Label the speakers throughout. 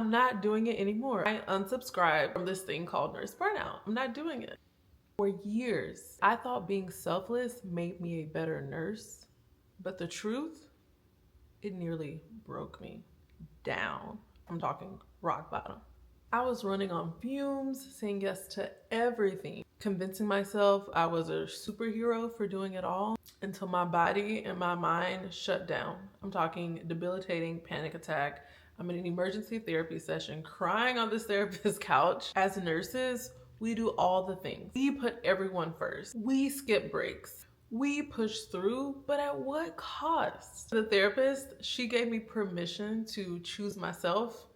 Speaker 1: I'm not doing it anymore. I unsubscribed from this thing called nurse burnout. I'm not doing it. For years, I thought being selfless made me a better nurse, but the truth, it nearly broke me down. I'm talking rock bottom. I was running on fumes, saying yes to everything, convincing myself I was a superhero for doing it all until my body and my mind shut down. I'm talking debilitating panic attack. I'm in an emergency therapy session, crying on this therapist's couch. As nurses, we do all the things. We put everyone first. We skip breaks. We push through, but at what cost? The therapist, she gave me permission to choose myself.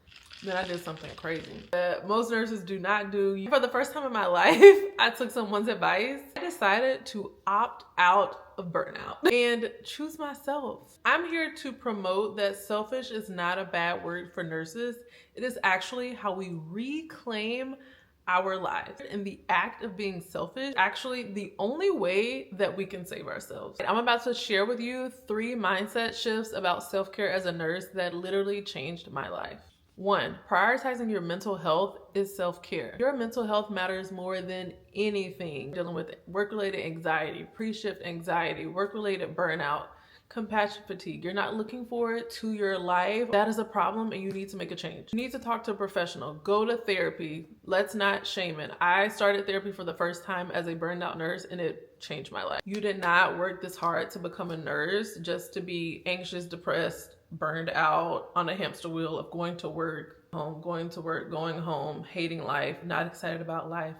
Speaker 1: Then I did something crazy that most nurses do not do. For the first time in my life, I took someone's advice. I decided to opt out of burnout and choose myself. I'm here to promote that selfish is not a bad word for nurses. It is actually how we reclaim our lives. And the act of being selfish, actually the only way that we can save ourselves. I'm about to share with you 3 mindset shifts about self-care as a nurse that literally changed my life. 1, prioritizing your mental health is self-care. Your mental health matters more than anything. Dealing with work-related anxiety, pre-shift anxiety, work-related burnout, compassion fatigue. You're not looking forward to your life. That is a problem and you need to make a change. You need to talk to a professional. Go to therapy. Let's not shame it. I started therapy for the first time as a burned out nurse and it changed my life. You did not work this hard to become a nurse just to be anxious, depressed, burned out on a hamster wheel of going to work, home, going to work, going home, hating life, not excited about life.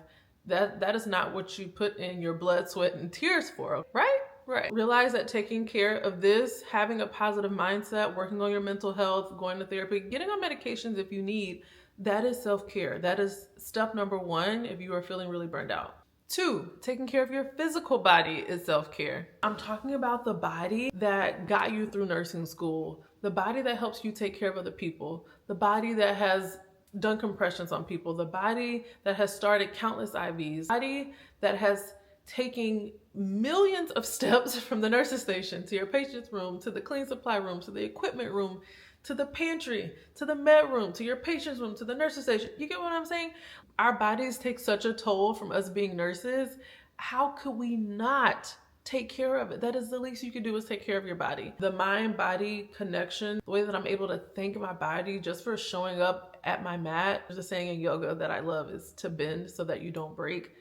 Speaker 1: That is not what you put in your blood, sweat, and tears for, right? Right. Realize that taking care of this, having a positive mindset, working on your mental health, going to therapy, getting on medications if you need, that is self-care. That is step number 1 if you are feeling really burned out. 2, taking care of your physical body is self-care. I'm talking about the body that got you through nursing school, the body that helps you take care of other people, the body that has done compressions on people, the body that has started countless IVs, the body that has taken millions of steps from the nurse's station to your patient's room, to the clean supply room, to the equipment room, to the pantry, to the med room, to your patient's room, to the nurse's station. You get what I'm saying? Our bodies take such a toll from us being nurses. How could we not take care of it? That is the least you can do, is take care of your body. The mind-body connection, the way that I'm able to thank my body just for showing up at my mat. There's a saying in yoga that I love, is to bend so that you don't break.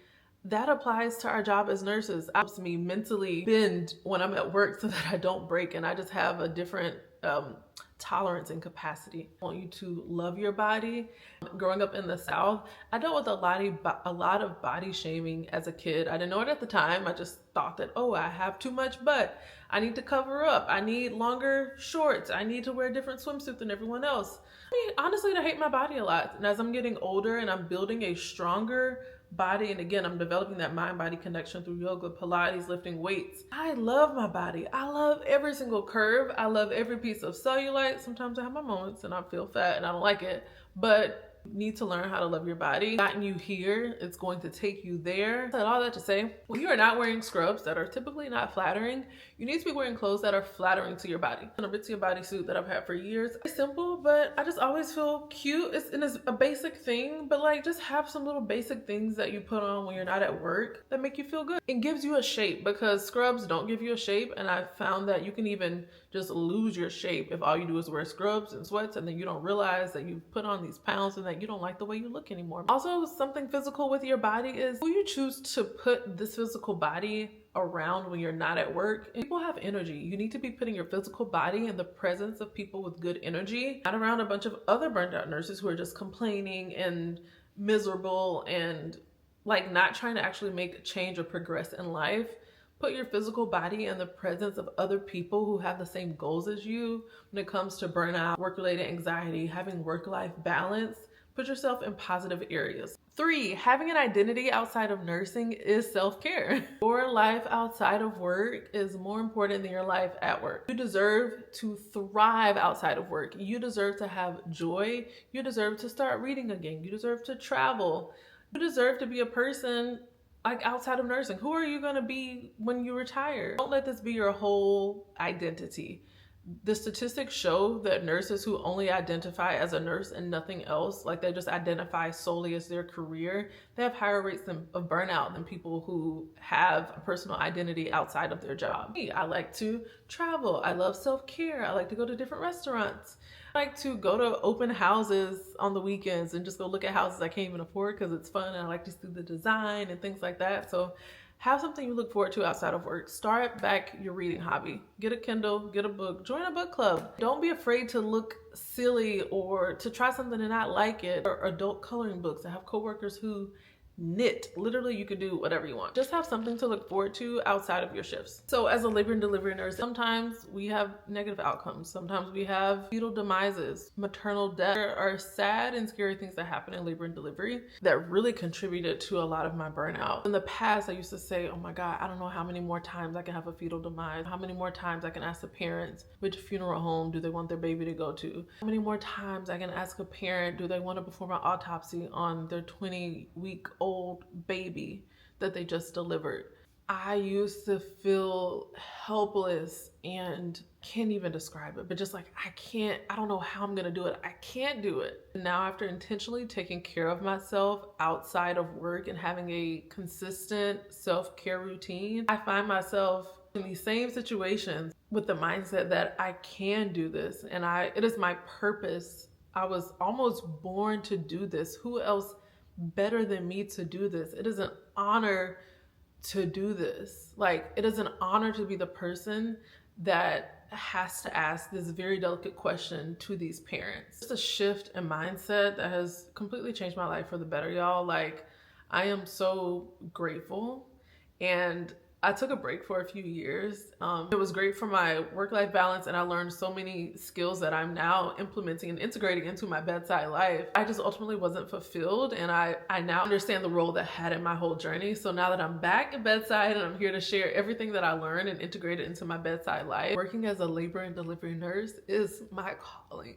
Speaker 1: That applies to our job as nurses. It helps me mentally bend when I'm at work so that I don't break and I just have a different tolerance and capacity. I want you to love your body. Growing up in the South, I dealt with a lot of body shaming as a kid. I didn't know it at the time. I just thought that, oh, I have too much butt. I need to cover up. I need longer shorts. I need to wear a different swimsuit than everyone else. I mean, honestly, I hate my body a lot. And as I'm getting older and I'm building a stronger body, and again, I'm developing that mind-body connection through yoga, Pilates, lifting weights. I love my body. I love every single curve. I love every piece of cellulite. Sometimes I have my moments and I feel fat and I don't like it, but you need to learn how to love your body. Gotten you here, it's going to take you there. I said all that to say, when you are not wearing scrubs that are typically not flattering, you need to be wearing clothes that are flattering to your body. An Aritzia bodysuit that I've had for years. It's simple, but I just always feel cute. It's a basic thing, but like just have some little basic things that you put on when you're not at work that make you feel good. It gives you a shape, because scrubs don't give you a shape, and I found that you can even just lose your shape if all you do is wear scrubs and sweats and then you don't realize that you've put on these pounds and that you don't like the way you look anymore. Also, something physical with your body is who you choose to put this physical body around when you're not at work. People have energy. You need to be putting your physical body in the presence of people with good energy, not around a bunch of other burned out nurses who are just complaining and miserable and like not trying to actually make change or progress in life. Put your physical body in the presence of other people who have the same goals as you when it comes to burnout, work-related anxiety, having work-life balance. Put yourself in positive areas. 3, having an identity outside of nursing is self-care. Your life outside of work is more important than your life at work. You deserve to thrive outside of work. You deserve to have joy. You deserve to start reading again. You deserve to travel. You deserve to be a person like outside of nursing. Who are you going to be when you retire? Don't let this be your whole identity. The statistics show that nurses who only identify as a nurse and nothing else, like they just identify solely as their career, they have higher rates of burnout than people who have a personal identity outside of their job. I like to travel. I love self-care. I like to go to different restaurants. I like to go to open houses on the weekends and just go look at houses I can't even afford because it's fun, and I like to see the design and things like that. So have something you look forward to outside of work. Start back your reading hobby. Get a Kindle, get a book, join a book club. Don't be afraid to look silly or to try something and not like it. Or adult coloring books. I have coworkers who knit. Literally, you can do whatever you want. Just have something to look forward to outside of your shifts. So as a labor and delivery nurse, sometimes we have negative outcomes. Sometimes we have fetal demises, maternal death. There are sad and scary things that happen in labor and delivery that really contributed to a lot of my burnout. In the past, I used to say, oh my God, I don't know how many more times I can have a fetal demise, how many more times I can ask the parents which funeral home do they want their baby to go to, how many more times I can ask a parent, do they want to perform an autopsy on their 20-week-old baby that they just delivered. I used to feel helpless and can't even describe it, but just like, I don't know how I'm gonna do it. I can't do it. Now, after intentionally taking care of myself outside of work and having a consistent self-care routine, I find myself in these same situations with the mindset that I can do this, and it is my purpose. I was almost born to do this. Who else better than me to do this? It is an honor to do this. Like, it is an honor to be the person that has to ask this very delicate question to these parents. It's a shift in mindset that has completely changed my life for the better, y'all. Like, I am so grateful. And I took a break for a few years. It was great for my work-life balance, and I learned so many skills that I'm now implementing and integrating into my bedside life. I just ultimately wasn't fulfilled, and I now understand the role that I had in my whole journey. So now that I'm back at bedside and I'm here to share everything that I learned and integrate it into my bedside life, working as a labor and delivery nurse is my calling.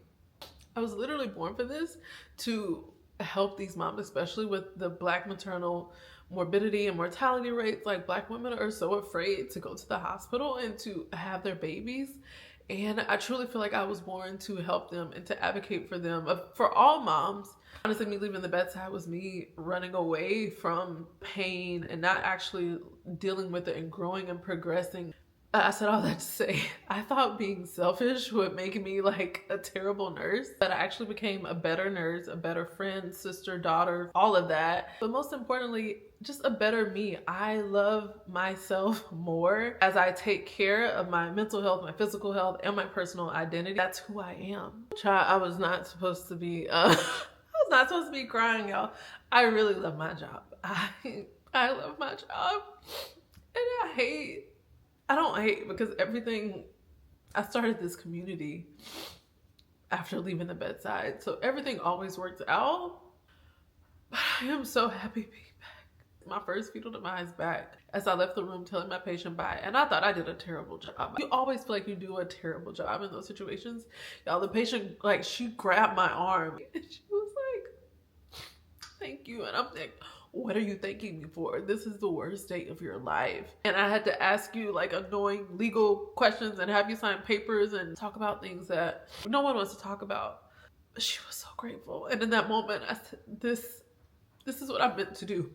Speaker 1: I was literally born for this, to help these moms, especially with the Black maternal morbidity and mortality rates. Like, Black women are so afraid to go to the hospital and to have their babies. And I truly feel like I was born to help them and to advocate for them, for all moms. Honestly, me leaving the bedside was me running away from pain and not actually dealing with it and growing and progressing. I said all that to say, I thought being selfish would make me like a terrible nurse, but I actually became a better nurse, a better friend, sister, daughter, all of that. But most importantly, just a better me. I love myself more as I take care of my mental health, my physical health, and my personal identity. That's who I am. Child, I was not supposed to be, I was not supposed to be crying, y'all. I really love my job. I love my job, and I don't hate, because I started this community after leaving the bedside. So everything always works out. But I am so happy being back. My first fetal demise back, as I left the room telling my patient bye. And I thought I did a terrible job. You always feel like you do a terrible job in those situations. Y'all, the patient, like, she grabbed my arm and she was like, thank you. And I'm like, what are you thanking me for? This is the worst day of your life. And I had to ask you like annoying legal questions and have you sign papers and talk about things that no one wants to talk about. But she was so grateful. And in that moment, I said, this is what I'm meant to do,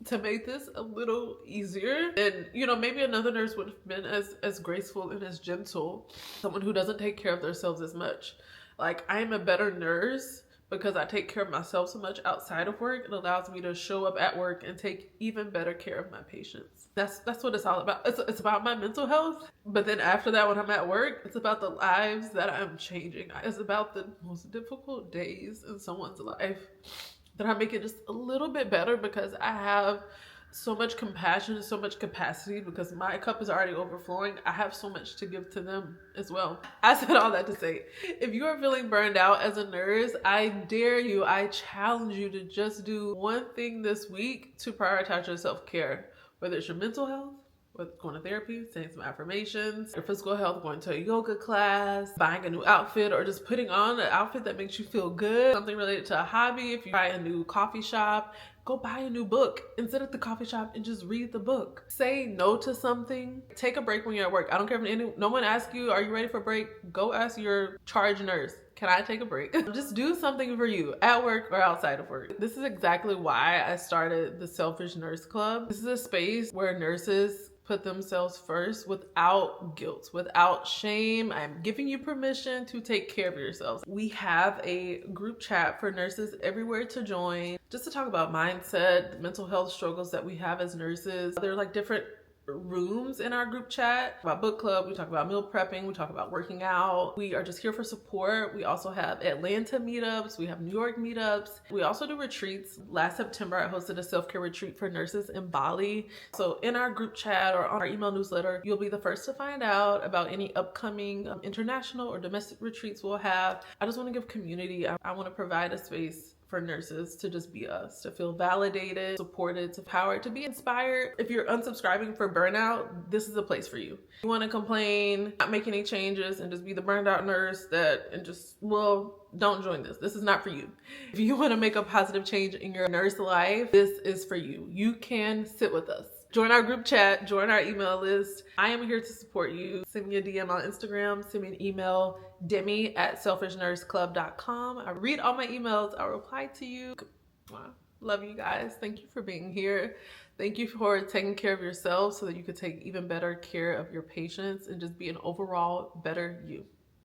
Speaker 1: to make this a little easier. And, you know, maybe another nurse would have been as graceful and as gentle, someone who doesn't take care of themselves as much. Like, I am a better nurse because I take care of myself so much outside of work. It allows me to show up at work and take even better care of my patients. That's what it's all about. It's about my mental health. But then after that, when I'm at work, it's about the lives that I'm changing. It's about the most difficult days in someone's life that I make it just a little bit better, because I have so much compassion and so much capacity, because my cup is already overflowing. I have so much to give to them as well. I said all that to say, if you are feeling burned out as a nurse, I dare you, I challenge you to just do one thing this week to prioritize your self-care, whether it's your mental health, with going to therapy, saying some affirmations, your physical health, going to a yoga class, buying a new outfit, or just putting on an outfit that makes you feel good, something related to a hobby. If you try a new coffee shop, go buy a new book and sit at the coffee shop and just read the book. Say no to something. Take a break when you're at work. I don't care if no one asks you, are you ready for a break? Go ask your charge nurse, can I take a break? Just do something for you at work or outside of work. This is exactly why I started the Selfish Nurse Club. This is a space where nurses put themselves first without guilt, without shame. I'm giving you permission to take care of yourselves. We have a group chat for nurses everywhere to join, just to talk about mindset, mental health struggles that we have as nurses. There are like different rooms in our group chat about book club. We talk about meal prepping. We talk about working out. We are just here for support. We also have Atlanta meetups. We have New York meetups. We also do retreats. Last September, I hosted a self-care retreat for nurses in Bali. So in our group chat or on our email newsletter, you'll be the first to find out about any upcoming international or domestic retreats we'll have. I just want to give community. I want to provide a space for nurses to just be us, to feel validated, supported, to empowered, to be inspired. If you're unsubscribing for burnout, this is a place for you. You want to complain, not make any changes, and just be the burned out nurse don't join this. This is not for you. If you want to make a positive change in your nurse life, this is for you. You can sit with us. Join our group chat, join our email list. I am here to support you. Send me a DM on Instagram, send me an email, Demi@selfishnurseclub.com. I read all my emails, I'll reply to you. Love you guys. Thank you for being here. Thank you for taking care of yourselves so that you could take even better care of your patients and just be an overall better you.